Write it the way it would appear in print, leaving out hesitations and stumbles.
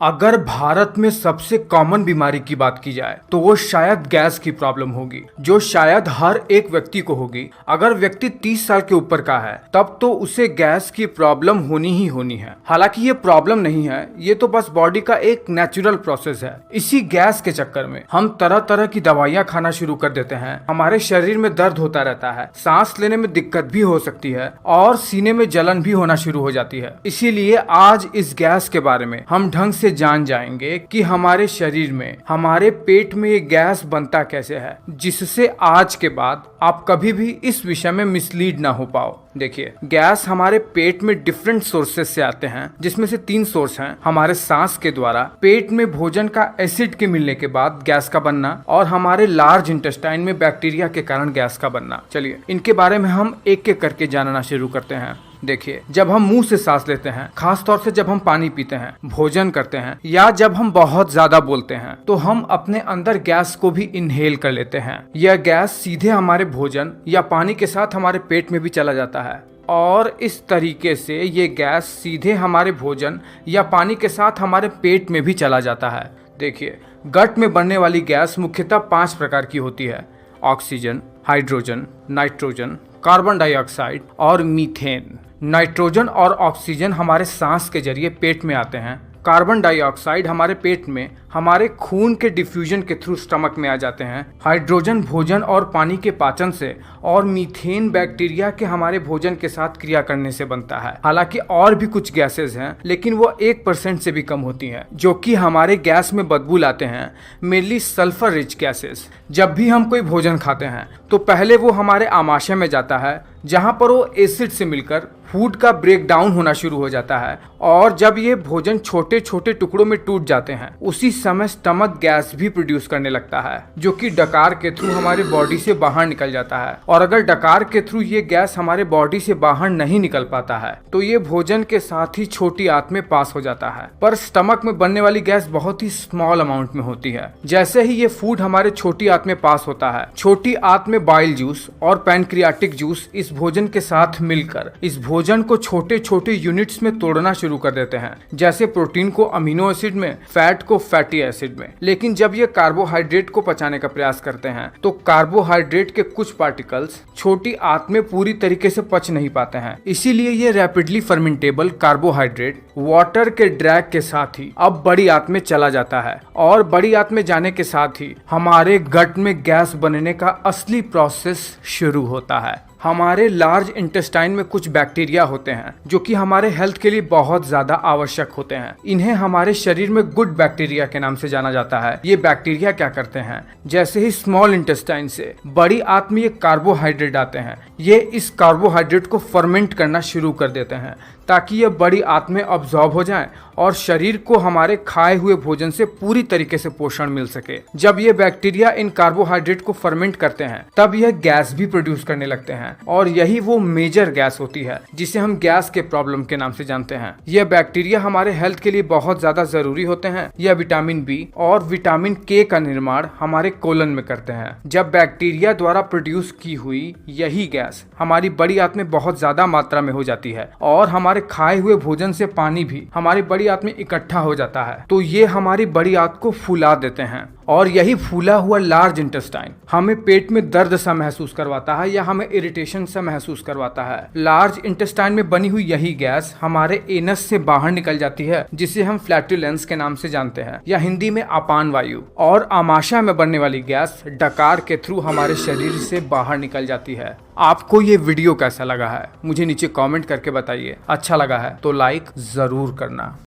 अगर भारत में सबसे कॉमन बीमारी की बात की जाए तो वो शायद गैस की प्रॉब्लम होगी, जो शायद हर एक व्यक्ति को होगी। अगर व्यक्ति 30 साल के ऊपर का है तब तो उसे गैस की प्रॉब्लम होनी ही होनी है। हालांकि ये प्रॉब्लम नहीं है, ये तो बस बॉडी का एक नेचुरल प्रोसेस है। इसी गैस के चक्कर में हम तरह तरह की दवाइयाँ खाना शुरू कर देते हैं। हमारे शरीर में दर्द होता रहता है, सांस लेने में दिक्कत भी हो सकती है और सीने में जलन भी होना शुरू हो जाती है। इसीलिए आज इस गैस के बारे में हम ढंग से जान जाएंगे कि हमारे शरीर में, हमारे पेट में ये गैस बनता कैसे है, जिससे आज के बाद आप कभी भी इस विषय में मिसलीड ना हो पाओ। देखिए, गैस हमारे पेट में डिफरेंट सोर्सेज से आते हैं, जिसमें से 3 सोर्स हैं। हमारे सांस के द्वारा, पेट में भोजन का एसिड के मिलने के बाद गैस का बनना, और हमारे लार्ज इंटेस्टाइन में बैक्टीरिया के कारण गैस का बनना। चलिए इनके बारे में हम एक एक करके जानना शुरू करते हैं। देखिए, जब हम मुंह से सांस लेते हैं, खास तौर से जब हम पानी पीते हैं, भोजन करते हैं या जब हम बहुत ज्यादा बोलते हैं, तो हम अपने अंदर गैस को भी इनहेल कर लेते हैं। यह गैस सीधे हमारे भोजन या पानी के साथ हमारे पेट में भी चला जाता है और इस तरीके से ये गैस सीधे हमारे भोजन या पानी के साथ हमारे पेट में भी चला जाता है। देखिए, गट में बनने वाली गैस मुख्यतः 5 प्रकार की होती है: oxygen, hydrogen, nitrogen, carbon dioxide और मीथेन। नाइट्रोजन और ऑक्सीजन हमारे सांस के जरिए पेट में आते हैं। कार्बन डाइऑक्साइड हमारे पेट में हमारे खून के डिफ्यूजन के थ्रू स्टमक में आ जाते हैं। हाइड्रोजन भोजन और पानी के पाचन से, और मीथेन बैक्टीरिया के हमारे भोजन के साथ क्रिया करने से बनता है। हालांकि और भी कुछ गैसेस हैं, लेकिन वो 1% से भी कम होती हैं, जो कि हमारे गैस में बदबू लाते हैं। Mainly sulphur rich gases. जब भी हम कोई भोजन खाते हैं तो पहले वो हमारे आमाशय में जाता है, जहां पर वो एसिड से मिलकर फूड का ब्रेक डाउन होना शुरू हो जाता है, और जब ये भोजन छोटे छोटे टुकड़ों में टूट जाते हैं, उसी समय स्टमक गैस भी प्रोड्यूस करने लगता है, जो कि डकार के थ्रू हमारे बॉडी से बाहर निकल जाता है। और अगर डकार के थ्रू ये गैस हमारे बॉडी से बाहर नहीं निकल पाता है तो ये भोजन के साथ ही छोटी आंत में पास हो जाता है। पर स्टमक में बनने वाली गैस बहुत ही स्मॉल अमाउंट में होती है। जैसे ही ये फूड हमारे छोटी आंत में पास होता है, छोटी आंत में बाइल जूस और पैनक्रियाटिक जूस इस भोजन के साथ मिलकर इस भोजन को छोटे छोटे यूनिट्स में तोड़ना शुरू कर देते हैं। जैसे प्रोटीन को अमीनो एसिड में, फैट को फैटी एसिड में। लेकिन जब ये कार्बोहाइड्रेट को पचाने का प्रयास करते हैं तो कार्बोहाइड्रेट के कुछ पार्टिकल्स छोटी आंत में पूरी तरीके से पच नहीं पाते हैं। इसीलिए ये रैपिडली फर्मेंटेबल कार्बोहाइड्रेट वाटर के ड्रैग के साथ ही अब बड़ी आंत में चला जाता है, और बड़ी आंत में जाने के साथ ही हमारे गट में गैस बनने का असली प्रोसेस शुरू होता है। हमारे लार्ज इंटेस्टाइन में कुछ बैक्टीरिया होते हैं जो कि हमारे हेल्थ के लिए बहुत ज्यादा आवश्यक होते हैं। इन्हें हमारे शरीर में गुड बैक्टीरिया के नाम से जाना जाता है। ये बैक्टीरिया क्या करते हैं, जैसे ही स्मॉल इंटेस्टाइन से बड़ी आंत में ये कार्बोहाइड्रेट आते हैं, ये इस कार्बोहाइड्रेट को फर्मेंट करना शुरू कर देते हैं ताकि ये बड़ी आंत में अब्सॉर्ब हो जाएं और शरीर को हमारे खाए हुए भोजन से पूरी तरीके से पोषण मिल सके। जब ये बैक्टीरिया इन कार्बोहाइड्रेट को फर्मेंट करते हैं तब यह गैस भी प्रोड्यूस करने लगते हैं, और यही वो मेजर गैस होती है जिसे हम गैस के प्रॉब्लम के नाम से जानते हैं। यह बैक्टीरिया हमारे हेल्थ के लिए बहुत ज्यादा जरूरी होते हैं। यह विटामिन बी और विटामिन के का निर्माण हमारे कोलन में करते हैं। जब बैक्टीरिया द्वारा प्रोड्यूस की हुई यही गैस हमारी बड़ी आंत में बहुत ज्यादा मात्रा में हो जाती है, और हमारे खाए हुए भोजन से पानी भी हमारी बड़ी आंत में इकट्ठा हो जाता है, तो ये हमारी बड़ी आंत को फुला देते हैं। और यही फूला हुआ लार्ज इंटेस्टाइन हमें पेट में दर्द सा महसूस करवाता है या हमें इरिटेशन सा महसूस करवाता है। लार्ज इंटेस्टाइन में बनी हुई यही गैस हमारे एनस से बाहर निकल जाती है, जिसे हम फ्लैटुलेंस के नाम से जानते हैं, या हिंदी में अपान वायु। और आमाशय में बनने वाली गैस डकार के थ्रू हमारे शरीर से बाहर निकल जाती है। आपको ये वीडियो कैसा लगा है मुझे नीचे कमेंट करके बताइए। अच्छा लगा है तो लाइक जरूर करना।